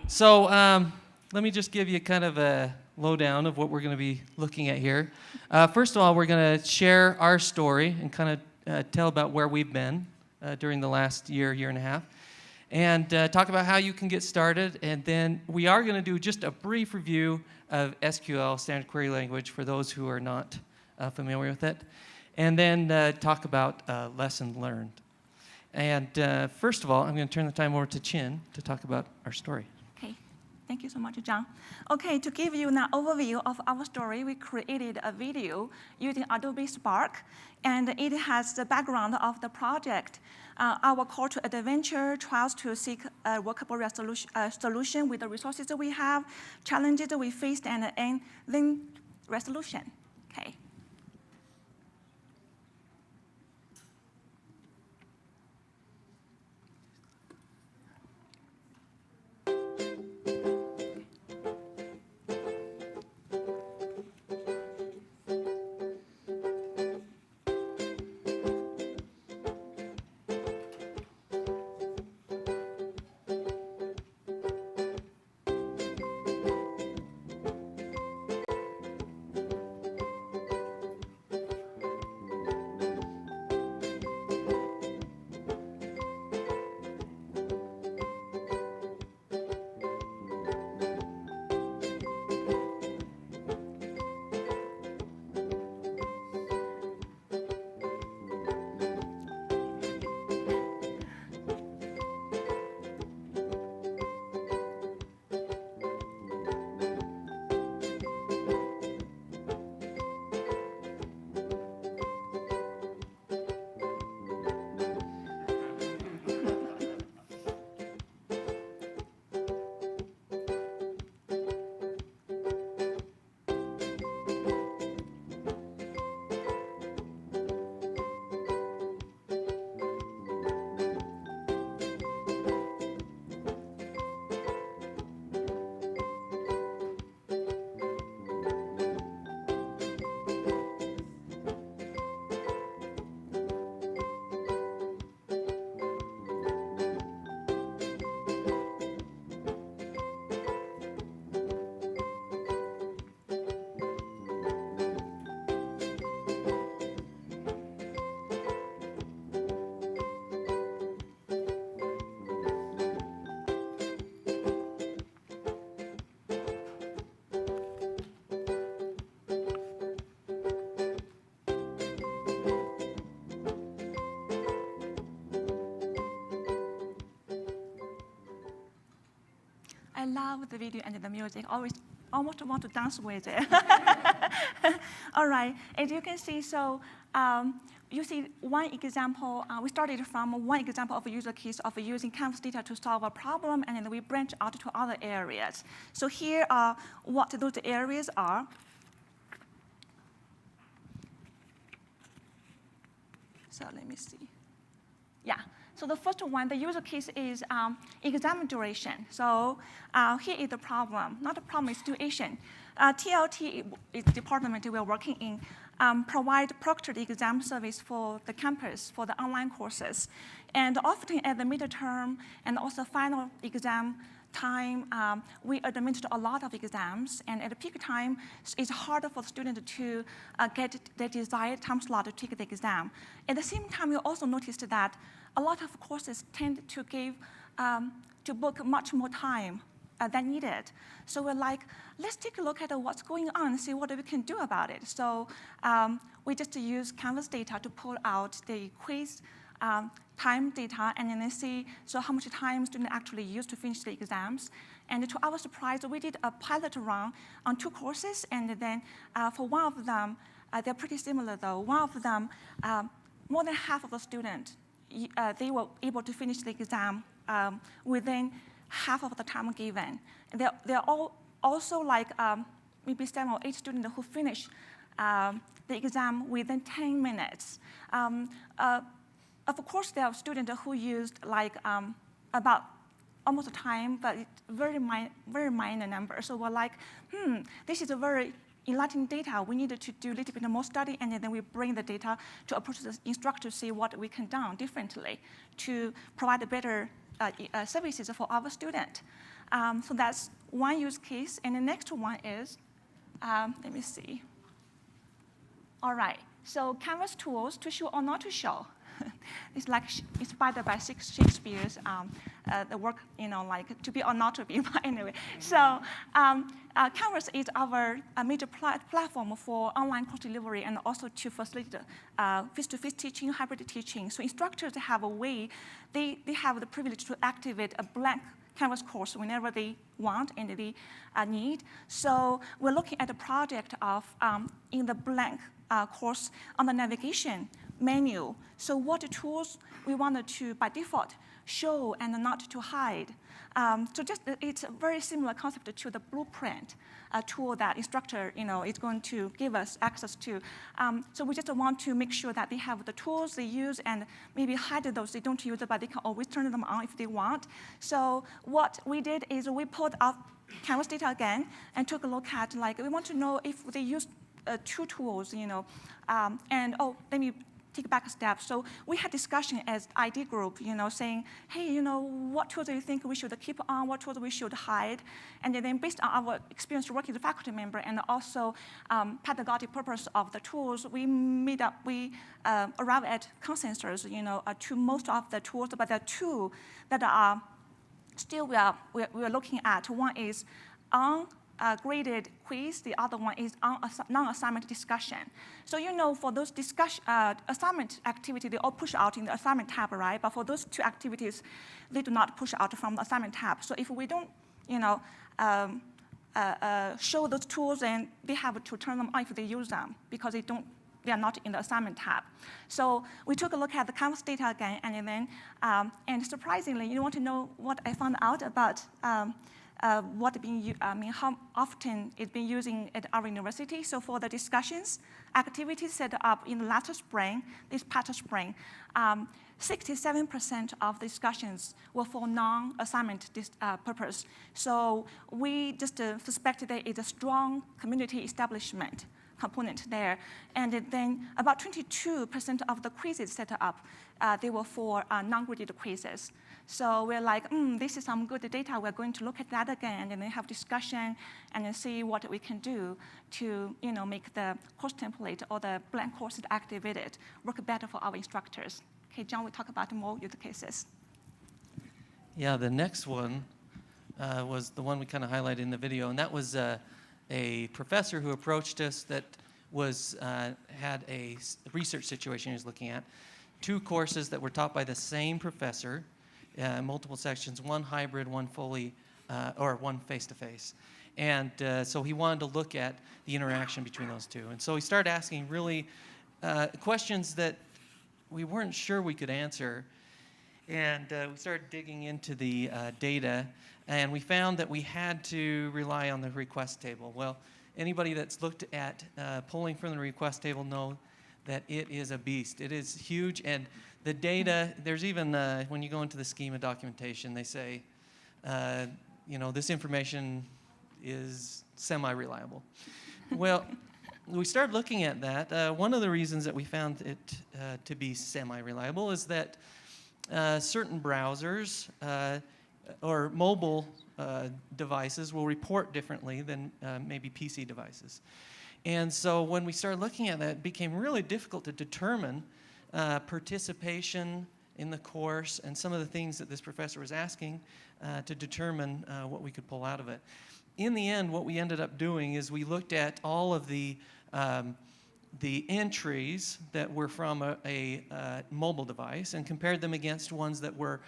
So let me just give you kind of a lowdown of what we're going to be looking at here. First of all, we're going to share our story and kind of tell about where we've been during the last year and a half, and talk about how you can get started. And then we are going to do just a brief review of SQL, Standard Query Language, for those who are not familiar with it. And then talk about lesson learned. And first of all, I'm going to turn the time over to Chin to talk about our story. Okay, thank you so much, John. Okay, to give you an overview of our story, we created a video using Adobe Spark, and it has the background of the project. Our call to adventure tries to seek a workable solution with the resources that we have, challenges that we faced, and then resolution. Okay. I love the video and the music. Almost want to dance with it. All right, as you can see, so you see one example. We started from one example of a user case of using Canvas data to solve a problem, and then we branch out to other areas. So here are what those areas are. So let me see. Yeah. So the first one, the user case is exam duration. So here is the problem, not the problem, it's situation. TLT is the department we're working in, provide proctored exam service for the campus, for the online courses. And often at the midterm and also final exam time, we administer a lot of exams, and at the peak time, it's harder for the student to get the desired time slot to take the exam. At the same time, we also noticed that a lot of courses tend to to book much more time than needed. So we're like, let's take a look at what's going on and see what we can do about it. So we just use Canvas data to pull out the quiz time data and then see how much time students actually use to finish the exams. And to our surprise, we did a pilot run on 2 courses, and then for one of them, they're pretty similar though. One of them, more than half of the students, they were able to finish the exam within half of the time given. They're all also like maybe 7 or 8 students who finish the exam within 10 minutes. Of course, there are students who used like about almost a time, but it's very minor number. So we're like, this is a very enlightening data. We needed to do a little bit more study, and then we bring the data to approach the instructor to see what we can do differently to provide a better services for our student. So that's one use case. And the next one is, let me see. All right, so Canvas tools to show or not to show. It's like inspired by Shakespeare's the work, like to be or not to be. But anyway, so Canvas is our major platform for online course delivery and also to facilitate face-to-face teaching, hybrid teaching. So instructors have a way, they have the privilege to activate a blank Canvas course whenever they want and they need. So we're looking at a project of in the blank course on the navigation menu. So what tools we wanted to, by default, show and not to hide. So it's a very similar concept to the blueprint tool that Instructure is going to give us access to. So we just want to make sure that they have the tools they use and maybe hide those they don't use, but they can always turn them on if they want. So what we did is we pulled up Canvas data again and took a look at, we want to know if they use two tools, and let me take back a step. So we had discussion as ID group, saying, hey, what tools do you think we should keep on, what tools we should hide? And then based on our experience working as a faculty member and also pedagogic purpose of the tools, we arrived at consensus, to most of the tools, but there are two that are still we are looking at. One is graded quiz, the other one is non-assignment discussion. So for those assignment activities, they all push out in the assignment tab, right? But for those two activities, they do not push out from the assignment tab. So if we don't, show those tools, then they have to turn them on if they use them because they are not in the assignment tab. So we took a look at the Canvas data again, and then, and surprisingly, you want to know what I found out about how often it's been using at our university. So for the discussions, activities set up in the last spring, this past spring, 67% of discussions were for non-assignment purpose. So we just suspect there is a strong community establishment component there. And then about 22% of the quizzes set up, they were for non-graded quizzes. So we're like, this is some good data. We're going to look at that again and then have discussion and then see what we can do to make the course template or the blank courses activated work better for our instructors. Okay, John will talk about more use cases. Yeah, the next one was the one we kind of highlighted in the video, and that was a professor who approached us that had a research situation he was looking at. Two courses that were taught by the same professor, multiple sections, one hybrid, one fully, or one face-to-face. And so he wanted to look at the interaction between those two. And so he started asking really questions that we weren't sure we could answer. And we started digging into the data, and we found that we had to rely on the request table. Well, anybody that's looked at pulling from the request table know that it is a beast. It is huge, and the data, there's even, when you go into the schema documentation, they say, this information is semi-reliable. Well, we started looking at that. One of the reasons that we found it to be semi-reliable is that certain browsers or mobile devices will report differently than maybe PC devices. And so when we started looking at that, it became really difficult to determine participation in the course and some of the things that this professor was asking to determine what we could pull out of it. In the end, what we ended up doing is we looked at all of the entries that were from a mobile device and compared them against ones that were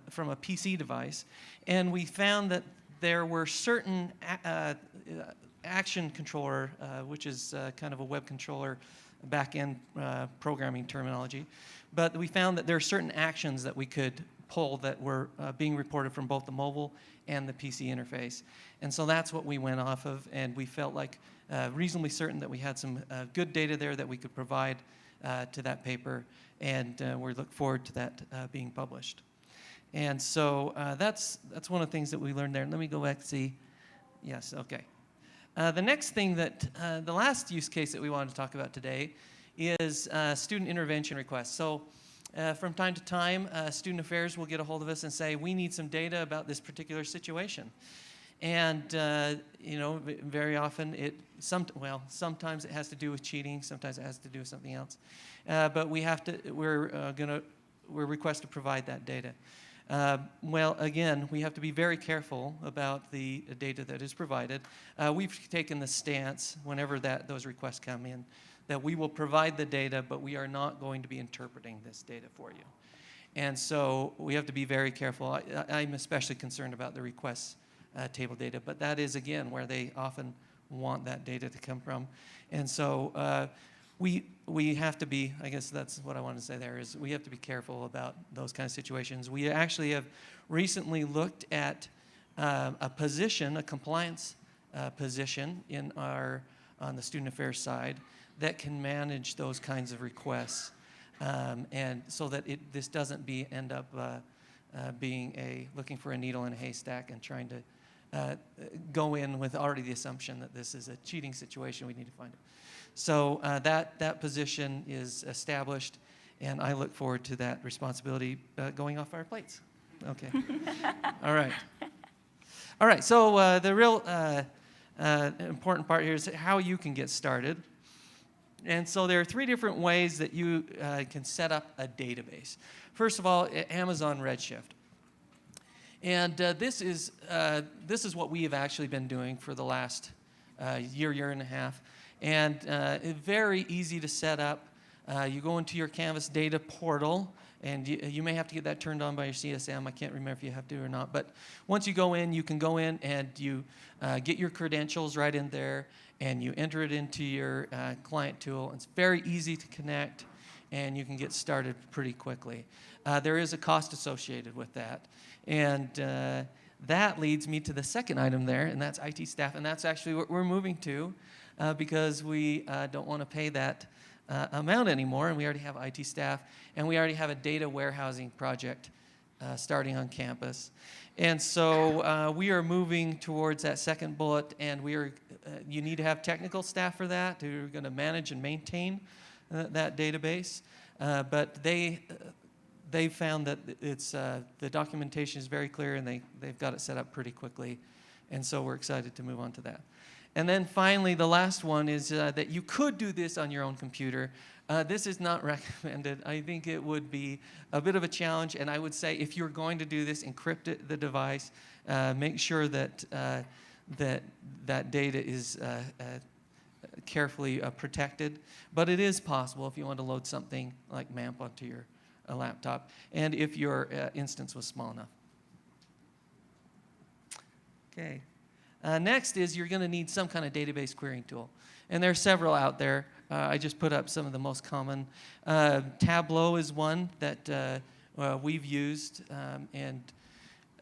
from a PC device. And we found that there were certain action controller, which is kind of a web controller back-end programming terminology. But we found that there are certain actions that we could pull that were being reported from both the mobile and the PC interface. And so that's what we went off of, and we felt like reasonably certain that we had some good data there that we could provide to that paper, and we look forward to that being published. And so that's one of the things that we learned there. Let me go back and see. Yes, okay. The next thing that, the last use case that we wanted to talk about today is student intervention requests. So from time to time, student affairs will get a hold of us and say, we need some data about this particular situation. And, very often sometimes it has to do with cheating, sometimes it has to do with something else. But we're requested to provide that data. Again, we have to be very careful about the data that is provided. We've taken the stance, whenever those requests come in, that we will provide the data, but we are not going to be interpreting this data for you. And so we have to be very careful. I'm especially concerned about the requests table data, but that is, again, where they often want that data to come from. And so we have to be, I guess that's what I want to say there, is we have to be careful about those kind of situations. We actually have recently looked at a compliance position on the student affairs side that can manage those kinds of requests, and so that this doesn't end up being looking for a needle in a haystack and trying to go in with already the assumption that this is a cheating situation. We need to find it. So that position is established, and I look forward to that responsibility going off our plates. Okay. All right. All right. So the real important part here is how you can get started. And so there are 3 different ways that you can set up a database. First of all, Amazon Redshift. And this is what we have actually been doing for the last year and a half. And it's very easy to set up. You go into your Canvas data portal, and you may have to get that turned on by your CSM. I can't remember if you have to or not. But once you go in, you can go in and you get your credentials right in there, and you enter it into your client tool. It's very easy to connect, and you can get started pretty quickly. There is a cost associated with that. And that leads me to the second item there, and that's IT staff. And that's actually what we're moving to because we don't want to pay that amount anymore, and we already have IT staff, and we already have a data warehousing project starting on campus. And so we are moving towards that second bullet, and you need to have technical staff for that who are going to manage and maintain that database. But they found that the documentation is very clear, and they've got it set up pretty quickly. And so we're excited to move on to that. And then finally, the last one is that you could do this on your own computer. This is not recommended. I think it would be a bit of a challenge, and I would say if you're going to do this, encrypt the device. Make sure that that data is carefully protected. But it is possible if you want to load something like MAMP onto your laptop, and if your instance was small enough. Okay. Next is you're going to need some kind of database querying tool. And there are several out there. I just put up some of the most common. Tableau is one that we've used and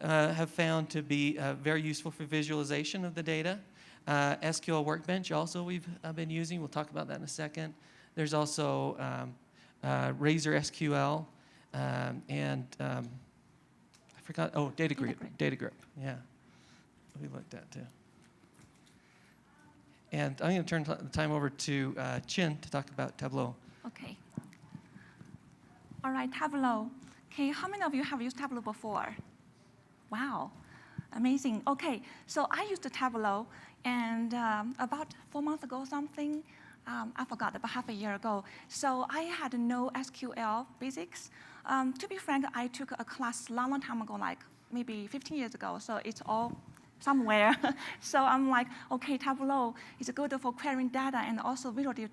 have found to be very useful for visualization of the data. SQL Workbench also we've been using. We'll talk about that in a second. There's also Razor SQL and I forgot, Datagrip. Yeah. We looked at too. And I'm going to turn the time over to Chin to talk about Tableau. Okay. All right, Tableau. Okay, how many of you have used Tableau before? Wow, amazing. Okay, so I used Tableau, and about 4 months ago or something, I forgot, about half a year ago. So I had no SQL basics. To be frank, I took a class long time ago, like maybe 15 years ago, so it's all somewhere. So I'm like, okay, Tableau is good for querying data and also data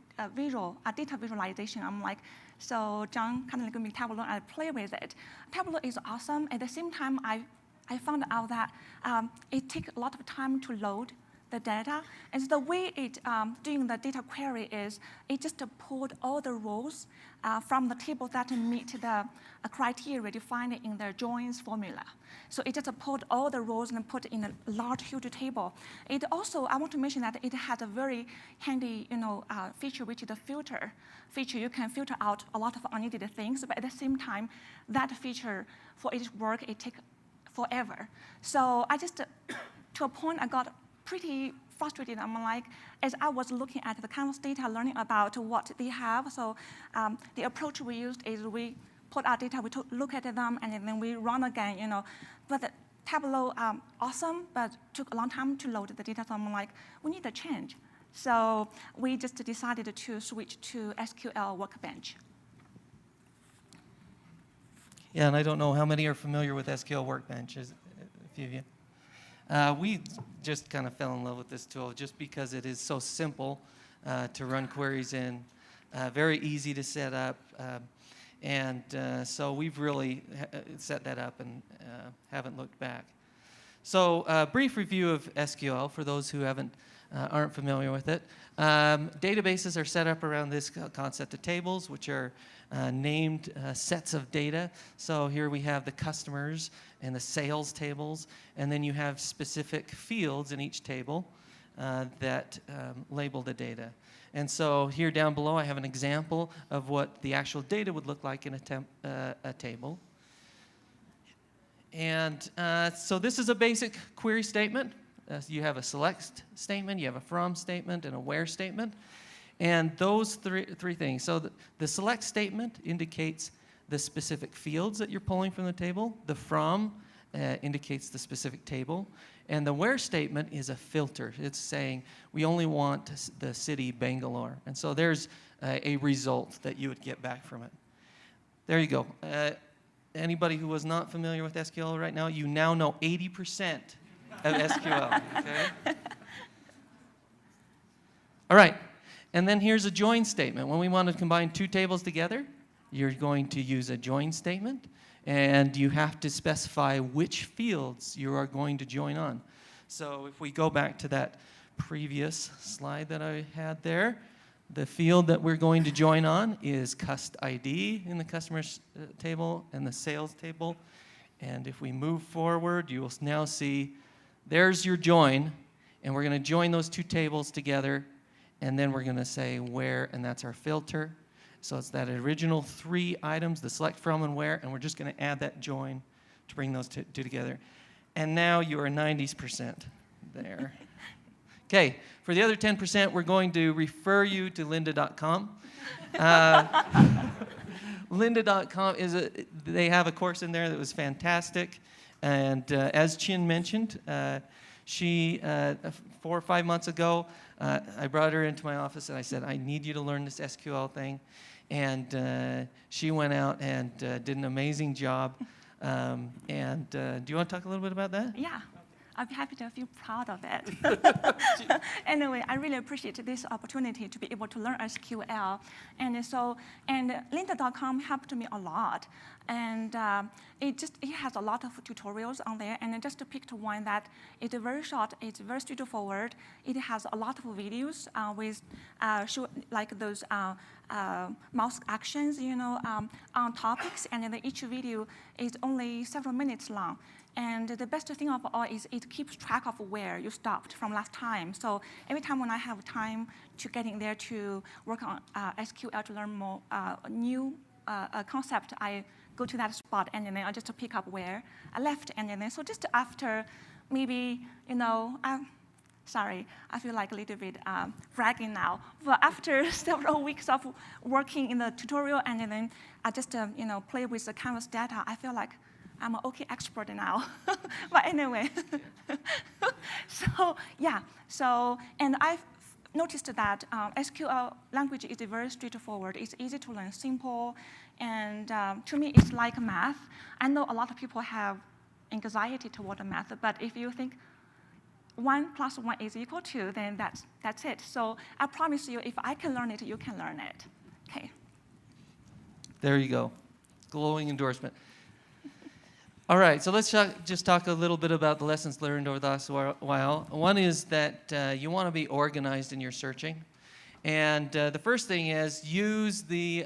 visualization. I'm like, so John kind of give me Tableau and I play with it. Tableau is awesome. At the same time, I found out that it takes a lot of time to load the data. And the way it doing the data query is it just pulled all the rows from the table that meet the criteria defined in the joins formula. So it just pulled all the rows and put in a large, huge table. It also, I want to mention that it has a very handy, feature, which is the filter feature. You can filter out a lot of unneeded things, but at the same time, that feature, for it to work, it takes forever. So I just, to a point, I got pretty frustrated. I'm like, as I was looking at the Canvas data, learning about what they have, so the approach we used is we put our data, we look at them, and then we run again, But the Tableau, awesome, but took a long time to load the data, so I'm like, we need a change. So we just decided to switch to SQL Workbench. Yeah, and I don't know how many are familiar with SQL Workbench, a few of you. We just kind of fell in love with this tool just because it is so simple to run queries in, very easy to set up, and so we've really set that up and haven't looked back. So brief review of SQL for those who aren't familiar with it. Databases are set up around this concept of tables, which are named sets of data. So here we have the customers and the sales tables, and then you have specific fields in each table that label the data. And so here down below I have an example of what the actual data would look like in a table. And so this is a basic query statement. You have a select statement, you have a from statement, and a where statement. And those three things. So the select statement indicates the specific fields that you're pulling from the table. The from indicates the specific table. And the where statement is a filter. It's saying we only want the city Bangalore. And so there's a result that you would get back from it. There you go. Anybody who was not familiar with SQL right now, you now know 80% of SQL. Okay? All right. And then here's a join statement. When we want to combine two tables together, you're going to use a join statement, and you have to specify which fields you are going to join on. So if we go back to that previous slide that I had there, the field that we're going to join on is cust ID in the customers table and the sales table. And if we move forward, you will now see there's your join, and we're going to join those two tables together. And then we're going to say where, and that's our filter. So it's that original three items, the select from and where, and we're just going to add that join to bring those two together. And now you are 90% there. Okay, for the other 10%, we're going to refer you to lynda.com. Lynda.com they have a course in there that was fantastic. And as Chin mentioned, she, 4 or 5 months ago, I brought her into my office and I said, I need you to learn this SQL thing. And she went out and did an amazing job. Do you want to talk a little bit about that? Yeah. I'd be happy to feel proud of it. Anyway, I really appreciate this opportunity to be able to learn SQL. And lynda.com helped me a lot. And it has a lot of tutorials on there. And I just picked one that is very short, it's very straightforward. It has a lot of videos with like those mouse actions, on topics. And then each video is only several minutes long. And the best thing of all is it keeps track of where you stopped from last time. So every time when I have time to get in there to work on SQL to learn more new concept, I go to that spot and then I just pick up where I left. And then so just after maybe, sorry, I feel like a little bit bragging now. But after several weeks of working in the tutorial and then I just play with the Canvas data, I feel like I'm an OK expert now. But anyway, and I've noticed that SQL language is very straightforward. It's easy to learn, simple, and to me, it's like math. I know a lot of people have anxiety toward math, but if you think 1 + 1 is equal to, then that's it. So I promise you, if I can learn it, you can learn it. Okay. There you go. Glowing endorsement. All right, so let's just talk a little bit about the lessons learned over the last while. One is that you want to be organized in your searching. And the first thing is use the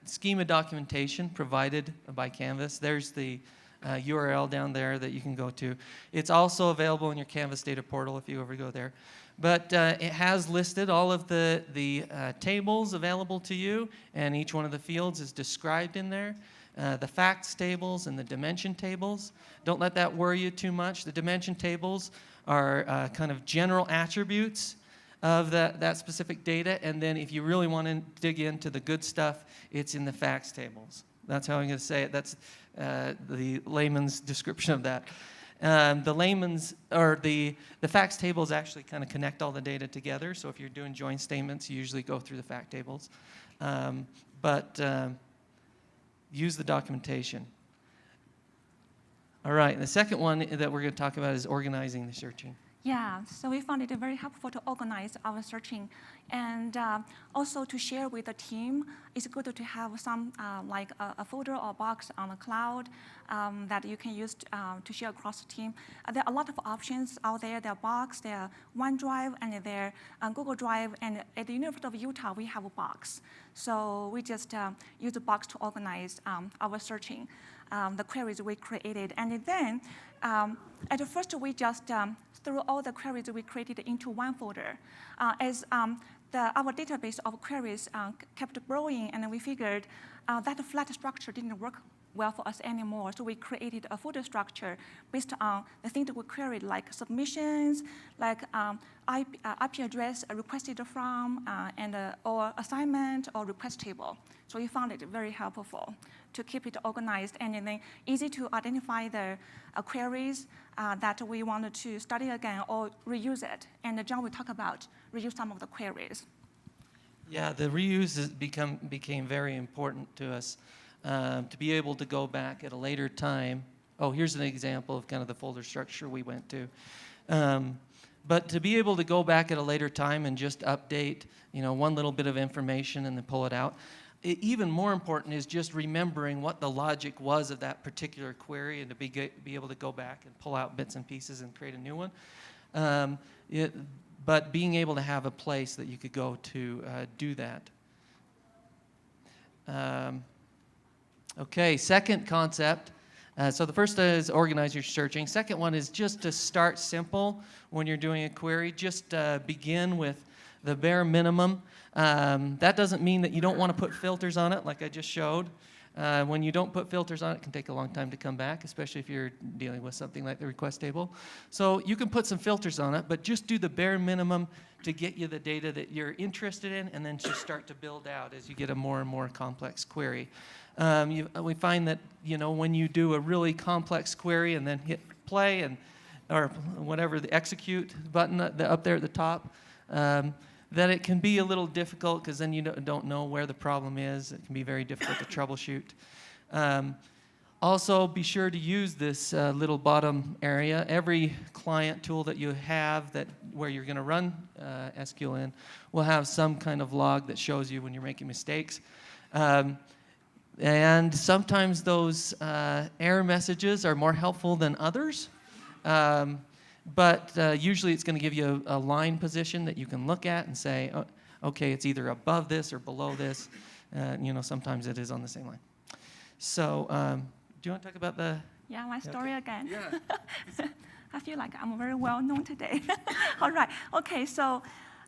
schema documentation provided by Canvas. There's the URL down there that you can go to. It's also available in your Canvas data portal if you ever go there. But it has listed all of the tables available to you, and each one of the fields is described in there. The facts tables and the dimension tables. Don't let that worry you too much. The dimension tables are kind of general attributes of that specific data, and then if you really want to dig into the good stuff, it's in the facts tables. That's how I'm going to say it. That's the layman's description of that. The facts tables actually kind of connect all the data together. So if you're doing join statements, you usually go through the fact tables. But use the documentation. All right, the second one that we're going to talk about is organizing the searching. Yeah, so we found it very helpful to organize our searching, and also to share with the team. It's good to have some like a folder or box on the cloud that you can use to share across the team. There are a lot of options out there. There are Box, there are OneDrive, and there are Google Drive. And at the University of Utah, we have a Box. So we just use the Box to organize our searching, the queries we created. And then at first, we just threw all the queries we created into one folder. As our database of queries kept growing, and then we figured that flat structure didn't work well for us anymore. So we created a folder structure based on the things that we queried, like submissions, like IP address requested from, or assignment or request table. So we found it very helpful to keep it organized, and then easy to identify the queries that we wanted to study again or reuse it. And John will talk about reuse some of the queries. Yeah, the reuse became very important to us. To be able to go back at a later time. Oh, here's an example of kind of the folder structure we went to. But to be able to go back at a later time and just update, one little bit of information and then pull it out. Even more important is just remembering what the logic was of that particular query, and to be able to go back and pull out bits and pieces and create a new one. But being able to have a place that you could go to do that. Okay, second concept. So the first is organize your searching. Second one is just to start simple when you're doing a query. Just begin with the bare minimum. That doesn't mean that you don't want to put filters on it, like I just showed. When you don't put filters on it, it can take a long time to come back, especially if you're dealing with something like the request table. So you can put some filters on it, but just do the bare minimum to get you the data that you're interested in, and then just start to build out as you get a more and more complex query. We find that when you do a really complex query and then hit play or whatever, the execute button up there at the top, that it can be a little difficult because then you don't know where the problem is. It can be very difficult to troubleshoot. Also, be sure to use this little bottom area. Every client tool that you have where you're going to run SQL in will have some kind of log that shows you when you're making mistakes. And sometimes those error messages are more helpful than others. But usually it's going to give you a line position that you can look at and say, oh, okay, it's either above this or below this. Sometimes it is on the same line. So do you want to talk about the... Yeah, my story again. Yeah. I feel like I'm very well known today. All right. Okay, so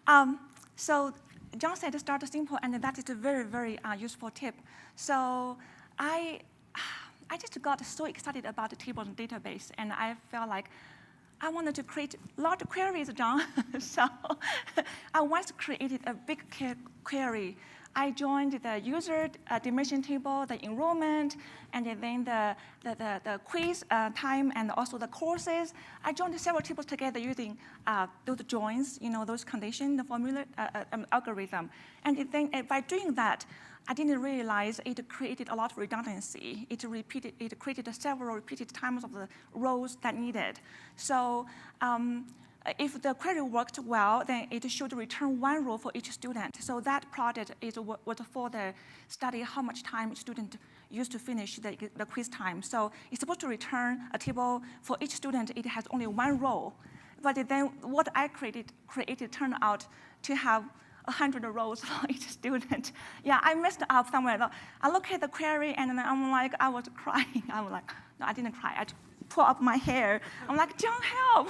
John said to start simple, and that is a very, very useful tip. So I just got so excited about the tables and database, and I felt like I wanted to create a lot of queries, John. So I once created a big query. I joined the user dimension table, the enrollment, and then the quiz time, and also the courses. I joined several tables together using those joins, those condition, the formula algorithm. And then by doing that, I didn't realize it created a lot of redundancy. It created several repeated times of the rows that needed. So if the query worked well, then it should return one row for each student. So that project was for the study how much time student used to finish the quiz time. So it's supposed to return a table for each student. It has only one row. But then what I created turned out to have 100 rows for each student. Yeah, I messed up somewhere. I look at the query, and then I'm like, I was crying. I'm like, no, I didn't cry. I pull up my hair. I'm like, John, help.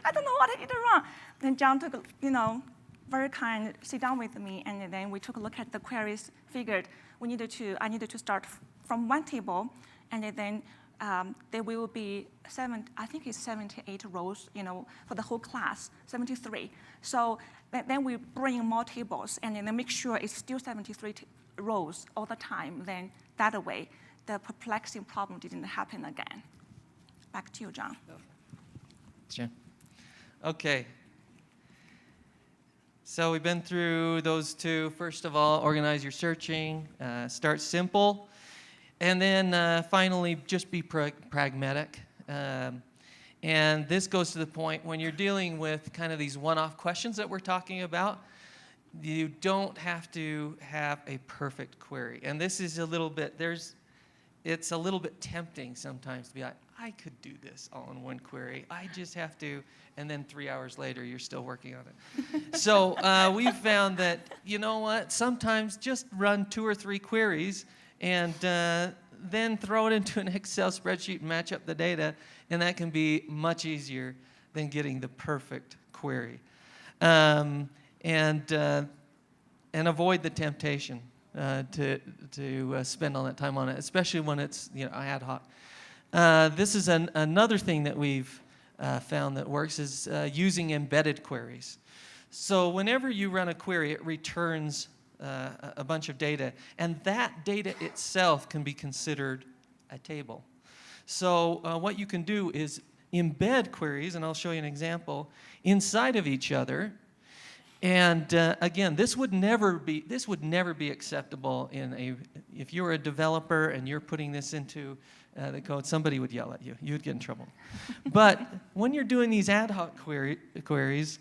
I don't know what I did wrong. Then John took, very kind, sit down with me, and then we took a look at the queries, figured I needed to start from one table, and then there will be 78 rows, for the whole class, 73. So then we bring more tables, and then make sure it's still 73 rows all the time, then that way, the perplexing problem didn't happen again. Back to you, John. Sure. Okay. So we've been through those two. First of all, organize your searching, start simple, and then finally just be pragmatic. And this goes to the point when you're dealing with kind of these one-off questions that we're talking about, you don't have to have a perfect query. And this is a little bit, it's a little bit tempting sometimes to be like, I could do this all in one query. I just have to, and then 3 hours later, you're still working on it. So we've found that, you know what, sometimes just run 2 or 3 queries and then throw it into an Excel spreadsheet and match up the data, and that can be much easier than getting the perfect query. And avoid the temptation to spend all that time on it, especially when it's ad hoc. This is another thing that we've found that works is using embedded queries. So whenever you run a query, it returns a bunch of data, and that data itself can be considered a table. So what you can do is embed queries, and I'll show you an example, inside of each other. And again, this would never be acceptable if you were a developer and you're putting this into the code, somebody would yell at you. You'd get in trouble. But when you're doing these ad hoc queries,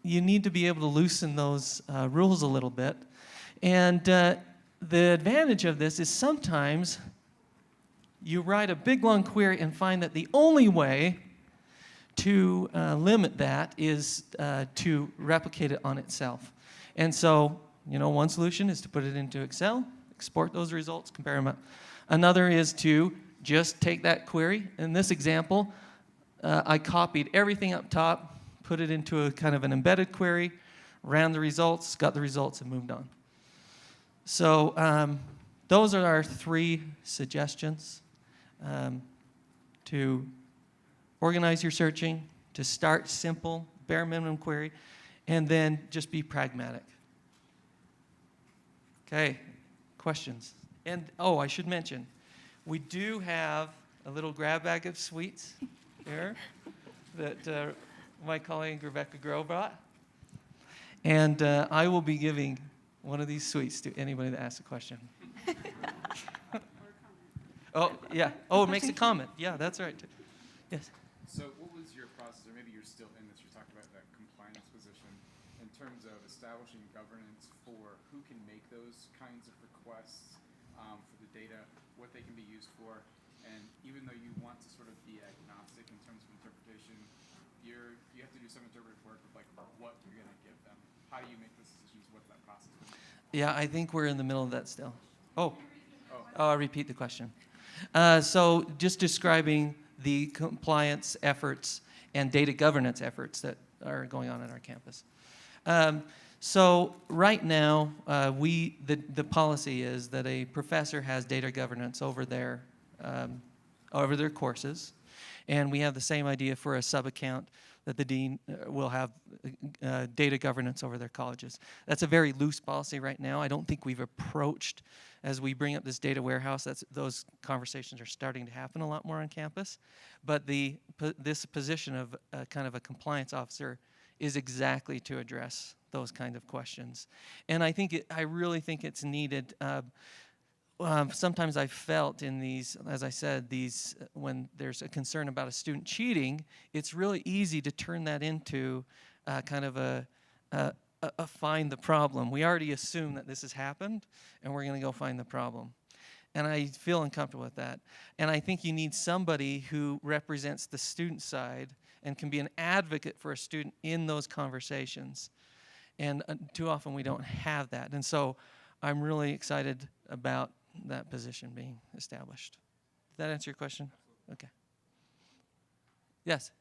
you need to be able to loosen those rules a little bit. And the advantage of this is sometimes you write a big, long query and find that the only way to limit that is to replicate it on itself. And so, one solution is to put it into Excel, export those results, compare them up. Another is to just take that query. In this example, I copied everything up top, put it into a kind of an embedded query, ran the results, got the results, and moved on. So those are our 3 suggestions to organize your searching, to start simple, bare minimum query, and then just be pragmatic. Okay, questions? And, I should mention, we do have a little grab bag of sweets here that my colleague Rebecca Groh brought. And I will be giving one of these sweets to anybody that asks a question. Oh, yeah. Oh, it makes a comment. Yeah, that's right. Yes. So what was your process, or maybe you're still in this, you're talking about that compliance position, in terms of establishing governance for who can make those kinds of requests for the data, what they can be used for, and even though you want to sort of be agnostic in terms of interpretation, you have to do some interpretive work with what you're going to give them. How do you make those decisions? What's that process? Yeah, I think we're in the middle of that still. I'll repeat the question. So just describing the compliance efforts and data governance efforts that are going on at our campus. So right now, the policy is that a professor has data governance over their courses, and we have the same idea for a sub-account that the dean will have data governance over their colleges. That's a very loose policy right now. I don't think we've approached, as we bring up this data warehouse, those conversations are starting to happen a lot more on campus. But this position of kind of a compliance officer is exactly to address those kind of questions. And I really think it's needed. Sometimes I felt in these, as I said, when there's a concern about a student cheating, it's really easy to turn that into kind of a find the problem. We already assume that this has happened, and we're going to go find the problem. And I feel uncomfortable with that. And I think you need somebody who represents the student side and can be an advocate for a student in those conversations. And too often we don't have that. And so I'm really excited about that position being established. Did that answer your question? Okay. Yes?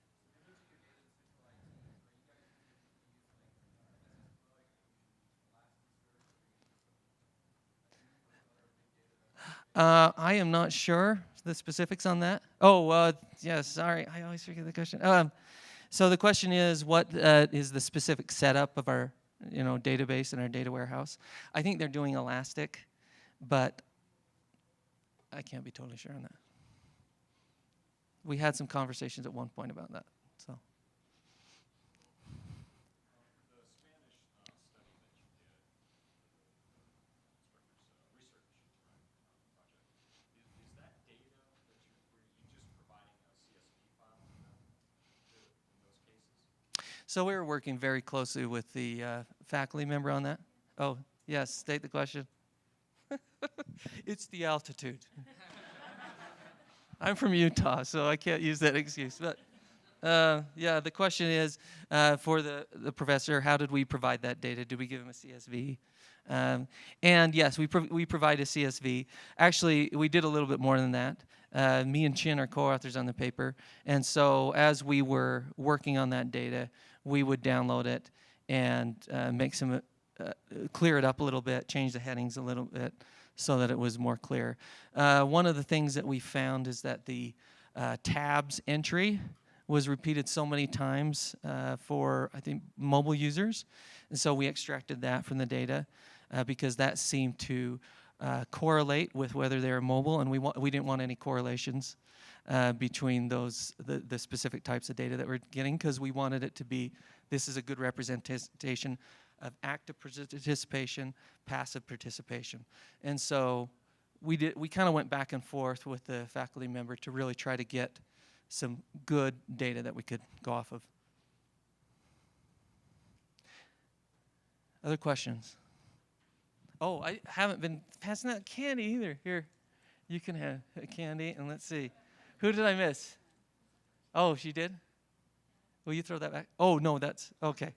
I am not sure the specifics on that. Yes, sorry, I always forget the question. So the question is, what is the specific setup of our database in our data warehouse. I think they're doing Elastic, but I can't be totally sure on that. We had some conversations at one point about that. So. The Spanish study that you did, Instructure's research project, is that data that were you just providing a CSV file to them in those cases? So we were working very closely with the faculty member on that. Oh, yes, state the question. It's the altitude. I'm from Utah, so I can't use that excuse. But yeah, the question is for the professor, how did we provide that data? Did we give him a CSV? And yes, we provide a CSV. Actually, we did a little bit more than that. Me and Chin are co-authors on the paper. And so as we were working on that data, we would download it and make some, clear it up a little bit, change the headings a little bit so that it was more clear. One of the things that we found is that the tabs entry was repeated so many times for, I think, mobile users. And so we extracted that from the data because that seemed to correlate with whether they're mobile, and we didn't want any correlations between those the specific types of data that we're getting, because we wanted it to be, this is a good representation of active participation, passive participation. And so we kind of went back and forth with the faculty member to really try to get some good data that we could go off of. Other questions? Oh, I haven't been passing out candy either. Here, you can have a candy, and let's see. Who did I miss? Oh, she did? Will you throw that back? Oh, no, that's, okay.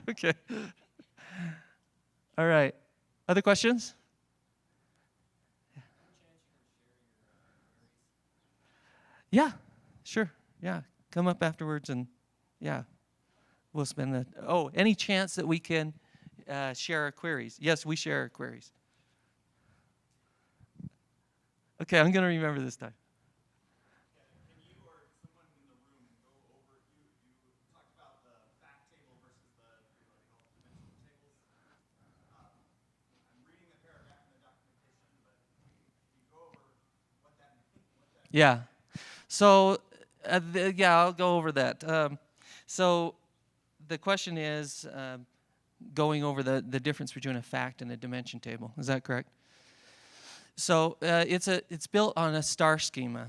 Okay. All right. Other questions? Yeah, sure. Yeah. Come up afterwards and, yeah, we'll spend the, oh, any chance that we can share our queries? Yes, we share our queries. Okay, I'm going to remember this time. Can you or someone in the room go over, you talked about the fact table versus the dimensional tables. I'm reading the paragraph in the documentation, but can you go over what that means? Yeah. So, yeah, I'll go over that. So the question is going over the difference between a fact and a dimension table. Is that correct? So it's built on a star schema.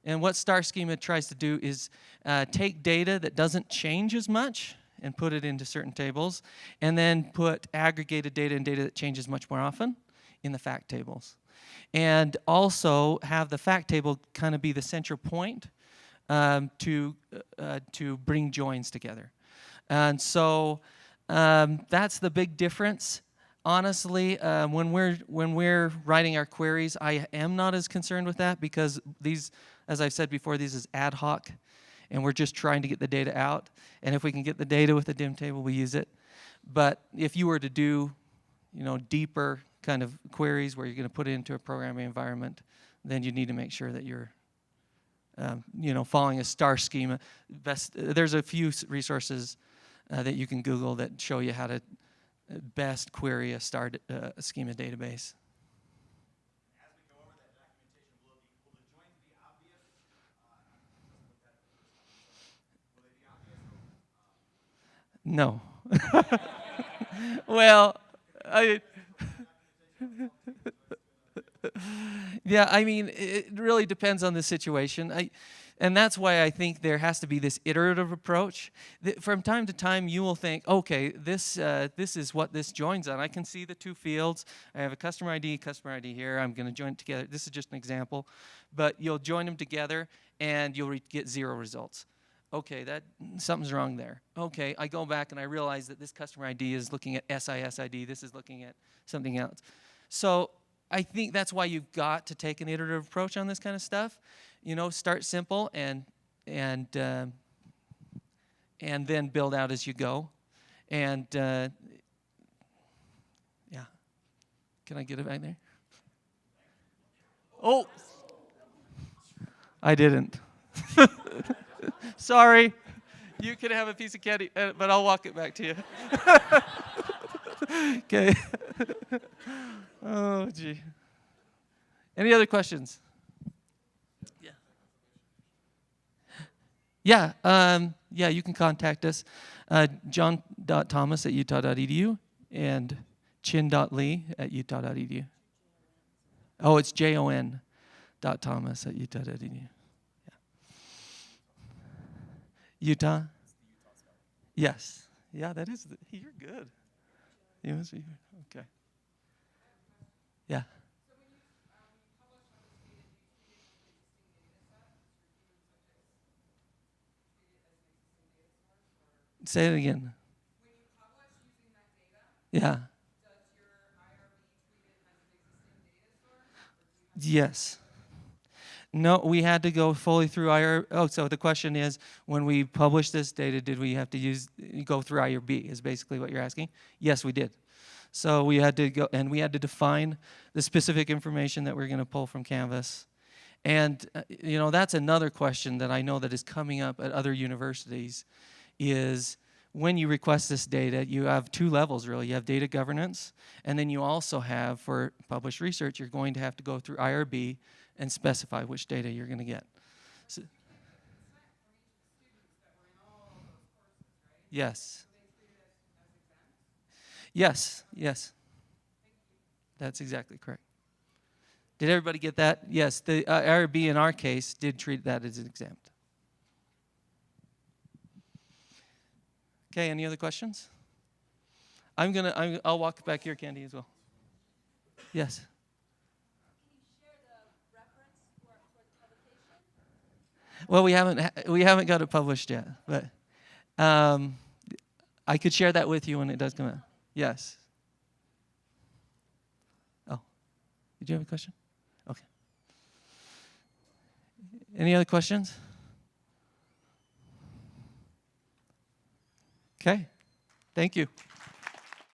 And what star schema tries to do is take data that doesn't change as much and put it into certain tables, and then put aggregated data and data that changes much more often in the fact tables. And also have the fact table kind of be the central point to bring joins together. And so that's the big difference. Honestly, when we're writing our queries, I am not as concerned with that, because these, as I've said before, these is ad hoc, and we're just trying to get the data out. And if we can get the data with the dim table, we use it. But if you were to do, deeper kind of queries where you're going to put it into a programming environment, then you need to make sure that you're, following a star schema. There's a few resources that you can Google that show you how to best query a star schema database. As we go over that documentation, will the joins be obvious? Will they be obvious? No. Well, yeah, I mean, it really depends on the situation. And that's why I think there has to be this iterative approach. From time to time, you will think, okay, this is what this joins on. I can see the two fields. I have a customer ID here. I'm going to join it together. This is just an example. But you'll join them together, and you'll get 0 results. Okay, something's wrong there. Okay, I go back, and I realize that this customer ID is looking at SIS ID. This is looking at something else. So I think that's why you've got to take an iterative approach on this kind of stuff. Start simple and then build out as you go. And yeah, can I get it back there? Oh, I didn't. Sorry. You can have a piece of candy, but I'll walk it back to you. Okay. Oh, gee. Any other questions? Yeah. Yeah, you can contact us. John.thomas@utah.edu and chin.lee@utah.edu. Oh, it's jon.thomas@utah.edu. Yeah. Utah? Yes. Yeah, that is. You're good. You must be. Okay. Yeah. Say it again. Yeah. Yes. No, we had to go fully through IR. Oh, so the question is, when we published this data, did we have to go through IRB? Is basically what you're asking. Yes, we did. So we had to go, and we had to define the specific information that we're going to pull from Canvas. And that's another question that I know that is coming up at other universities. Is when you request this data, you have two levels really. You have data governance, and then you also have, for published research, you're going to have to go through IRB and specify which data you're going to get. So, yes. Yes, yes. That's exactly correct. Did everybody get that? Yes, the IRB in our case did treat that as exempt. Okay, any other questions? I'll walk back here, Candy, as well. Yes. Well, we haven't got it published yet, but I could share that with you when it does come out. Yes. Oh, did you have a question? Okay. Any other questions? Okay. Thank you.